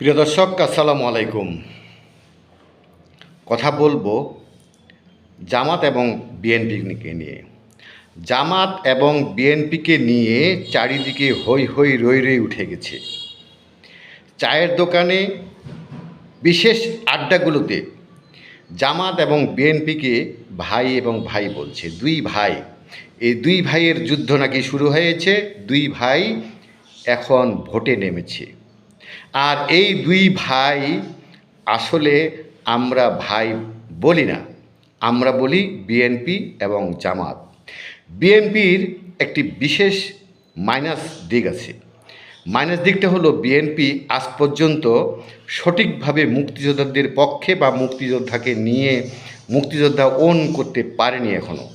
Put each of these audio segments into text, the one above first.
প্রিয় দর্শক, আসসালামু আলাইকুম। কথা বলবো জামাত এবং বিএনপিকে নিয়ে। জামাত এবং বিএনপিকে নিয়ে চারিদিকে হৈ হৈ রই রই উঠে গেছে। চায়ের দোকানে, বিশেষ আড্ডাগুলোতে জামাত এবং বিএনপিকে ভাই এবং ভাই বলছে, দুই ভাই। এই দুই ভাইয়ের যুদ্ধ নাকি শুরু হয়েছে, দুই ভাই এখন ভোটে নেমেছে। আর এই দুই ভাই আসলে আমরা ভাই বলি না, আমরা বলি বিএনপি এবং জামাত। বিএনপির একটি বিশেষ মাইনাস দিক আছে। মাইনাস দিকটা হলো বিএনপি আজ পর্যন্ত সঠিকভাবে মুক্তিযোদ্ধাদের পক্ষে বা মুক্তিযোদ্ধাকে নিয়ে মুক্তিযোদ্ধা ওন করতে পারেনি এখনও।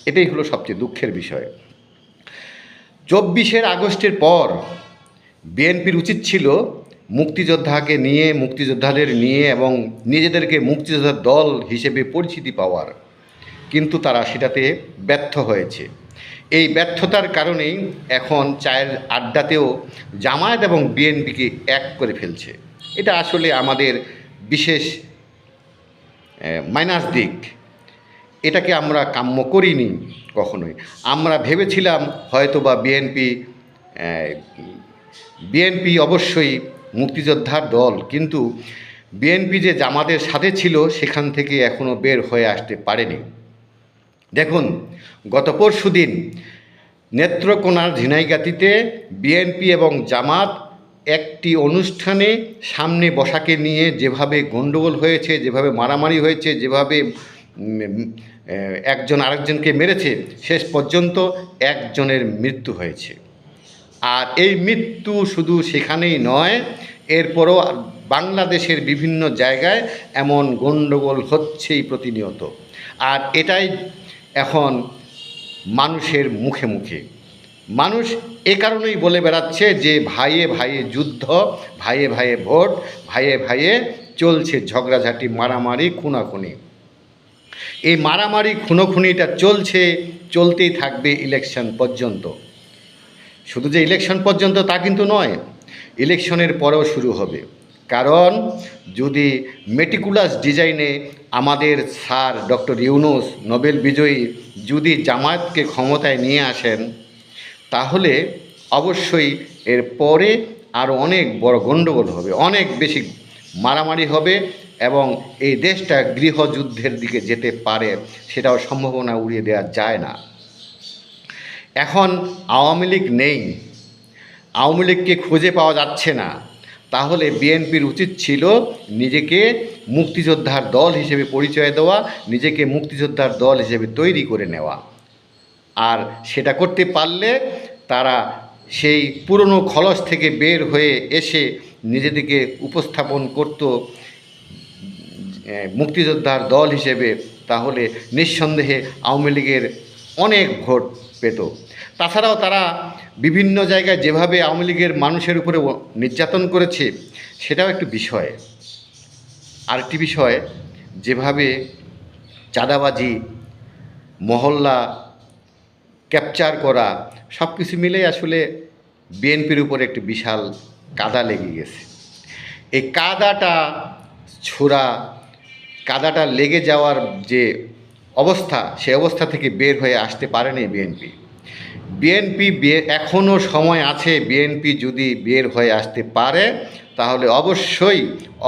এটাই হলো সবচেয়ে দুঃখের বিষয়। 24 আগস্টের পর বিএনপির উচিত ছিল মুক্তিযোদ্ধাকে নিয়ে, মুক্তিযোদ্ধাদের নিয়ে এবং নিজেদেরকে মুক্তিযোদ্ধার দল হিসেবে পরিচিতি পাওয়ার, কিন্তু তারা সেটাতে ব্যর্থ হয়েছে। এই ব্যর্থতার কারণেই এখন চায়ের আড্ডাতেও জামায়াত এবং বিএনপিকে এক করে ফেলছে। এটা আসলে আমাদের বিশেষ মাইনাস দিক। এটাকে আমরা কাম্য করিনি কখনোই। আমরা ভেবেছিলাম হয়তোবা বিএনপি অবশ্যই মুক্তিযোদ্ধার দল, কিন্তু বিএনপি যে জামাতের সাথে ছিল সেখান থেকে এখনও বের হয়ে আসতে পারেনি। দেখুন, গত পরশুদিন নেত্রকোনার ঝিনাইগাতিতে বিএনপি এবং জামাত একটি অনুষ্ঠানে সামনে বসাকে নিয়ে যেভাবে গণ্ডগোল হয়েছে, যেভাবে মারামারি হয়েছে, যেভাবে একজন আরেকজনকে মেরেছে, শেষ পর্যন্ত একজনের মৃত্যু হয়েছে। আর এই মৃত্যু শুধু সেখানেই নয়, এরপরও বাংলাদেশের বিভিন্ন জায়গায় এমন গণ্ডগোল হচ্ছেই প্রতিনিয়ত। আর এটাই এখন মানুষের মুখে মুখে। মানুষ এ কারণেই বলে বেড়াচ্ছে যে ভাইয়ে ভাইয়ে যুদ্ধ, ভাইয়ে ভাইয়ে ভোট, ভাইয়ে ভাইয়ে চলছে ঝগড়াঝাটি, মারামারি, খুনাখুনি। এই মারামারি খুনোখুনিটা চলতেই থাকবে ইলেকশন পর্যন্ত। শুধু যে ইলেকশন পর্যন্ত তা কিন্তু নয়, ইলেকশনের পরেও শুরু হবে। কারণ যদি মেটিকুলাস ডিজাইনে আমাদের স্যার ডক্টর ইউনূস নোবেল বিজয়ী যদি জামায়াতকে ক্ষমতায় নিয়ে আসেন, তাহলে অবশ্যই এর পরে আরও অনেক বড় গণ্ডগোল হবে, অনেক বেশি মারামারি হবে এবং এই দেশটা গৃহযুদ্ধের দিকে যেতে পারে, সেটাও সম্ভাবনা উড়িয়ে দেওয়া যায় না। এখন আওয়ামী লীগ নেই, আওয়ামী লীগকে খুঁজে পাওয়া যাচ্ছে না, তাহলে বিএনপির উচিত ছিল নিজেকে মুক্তিযোদ্ধার দল হিসেবে পরিচয় দেওয়া, নিজেকে মুক্তিযোদ্ধার দল হিসেবে তৈরি করে নেওয়া। আর সেটা করতে পারলে তারা সেই পুরনো খলস থেকে বের হয়ে এসে নিজেদেরকে উপস্থাপন করত মুক্তিযোদ্ধার দল হিসেবে, তাহলে নিঃসন্দেহে আওয়ামী লীগের অনেক ভোট পেত। তাছাড়াও তারা বিভিন্ন জায়গায় যেভাবে আওয়ামী লীগের মানুষের উপরে নির্যাতন করেছে, সেটাও একটু বিষয়। আরেকটি বিষয়, যেভাবে চাঁদাবাজি, মহল্লা ক্যাপচার করা, সব কিছু মিলে আসলে বিএনপির উপরে একটি বিশাল কাদা লেগে গেছে। এই কাদাটা লেগে যাওয়ার যে অবস্থা, সে অবস্থা থেকে বের হয়ে আসতে পারেনি বিএনপি। এখনও সময় আছে। বিএনপি যদি বের হয়ে আসতে পারে, তাহলে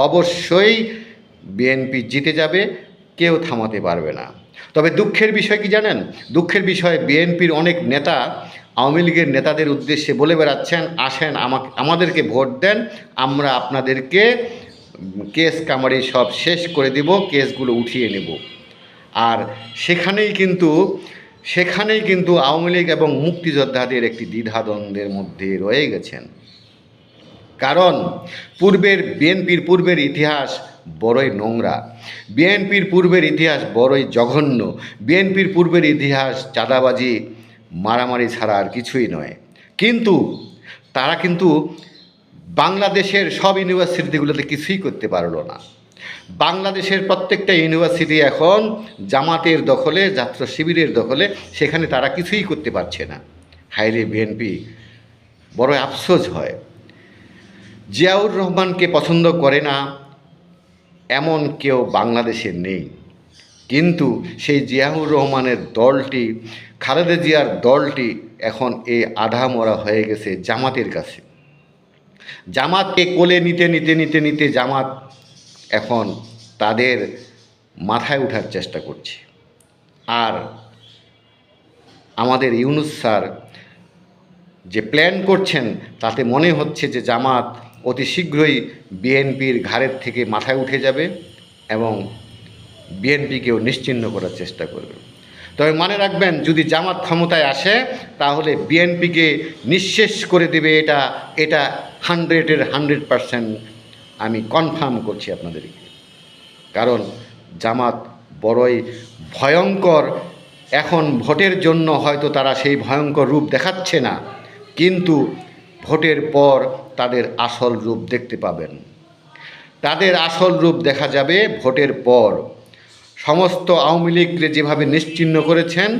অবশ্যই বিএনপি জিতে যাবে, কেউ থামাতে পারবে না। তবে দুঃখের বিষয় কি জানেন? দুঃখের বিষয়, বিএনপির অনেক নেতা আওয়ামী লীগের নেতাদের উদ্দেশ্যে বলে বেড়াচ্ছেন, আসেন আমাদেরকে ভোট দেন, আমরা আপনাদেরকে কেস কামারি সব শেষ করে দেব, কেসগুলো উঠিয়ে নেব। আর সেখানেই কিন্তু আওয়ামী লীগ এবং মুক্তিযোদ্ধাদের একটি দ্বিধাদ্বন্দ্বের মধ্যে রয়ে গেছেন। কারণ বিএনপির পূর্বের ইতিহাস বড়ই নোংরা, বিএনপির পূর্বের ইতিহাস বড়ই জঘন্য, বিএনপির পূর্বের ইতিহাস চাঁদাবাজি, মারামারি ছাড়া আর কিছুই নয়। কিন্তু তারা বাংলাদেশের সব ইউনিভার্সিটিগুলোতে কিছুই করতে পারলো না। বাংলাদেশের প্রত্যেকটা ইউনিভার্সিটি এখন জামাতের দখলে, ছাত্র শিবিরের দখলে, সেখানে তারা কিছুই করতে পারছে না। হায়রে বিএনপি, বড় আফসোস হয়। জিয়াউর রহমানকে পছন্দ করে না এমন কেউ বাংলাদেশে নেই, কিন্তু সেই জিয়াউর রহমানের দলটি, খালেদা জিয়ার দলটি এখন এই আধামরা হয়ে গেছে জামাতের কাছে। জামাতকে কোলে নিতে নিতে নিতে নিতে জামাত এখন তাদের মাথায় ওঠার চেষ্টা করছে। আর আমাদের ইউনূস স্যার যে প্ল্যান করছেন তাতে মনে হচ্ছে যে জামাত অতি শীঘ্রই বিএনপির ঘাড়ের থেকে মাথায় উঠে যাবে এবং বিএনপিকেও নিশ্চিহ্ন করার চেষ্টা করবে। তবে মনে রাখবেন, যদি জামাত ক্ষমতায় আসে তাহলে বিএনপিকে নিঃশেষ করে দেবে, এটা 100% আমি কনফার্ম করছি আপনাদেরকে। কারণ জামাত বড়ই ভয়ঙ্কর। এখন ভোটের জন্য হয়তো তারা সেই ভয়ঙ্কর রূপ দেখাচ্ছে না, কিন্তু ভোটের পর তাদের আসল রূপ দেখতে পাবেন। তাদের আসল রূপ দেখা যাবে ভোটের পর। সমস্ত আওয়ামী লীগকে যেভাবে নিশ্চিহ্ন করেছেন,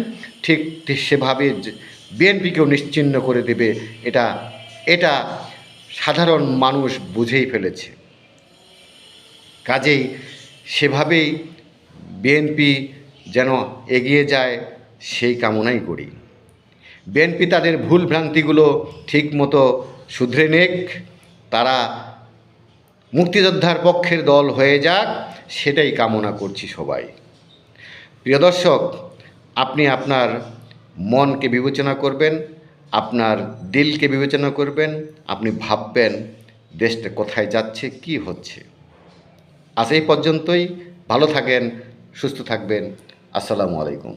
ঠিক সেভাবে বিএনপিকেও নিশ্চিহ্ন করে দেবে। এটা সাধারণ মানুষ বুঝেই ফেলেছে। কাজেই সেভাবেই বিএনপি যেন এগিয়ে যায় সেই কামনাই করি। বিএনপি তাদের ভুল ভ্রান্তিগুলো ঠিকমতো শুধরে নেক, তারা মুক্তিযোদ্ধার পক্ষের দল হয়ে যাক, সেটাই কামনা করছি সবাই। প্রিয় দর্শক, আপনি আপনার মনকে বিবেচনা করবেন, আপনার দিলকে বিবেচনা করবেন, আপনি ভাববেন দেশটা কোথায় যাচ্ছে, কি হচ্ছে। আজ এই পর্যন্তই। ভালো থাকেন, সুস্থ থাকবেন। আসসালামু আলাইকুম।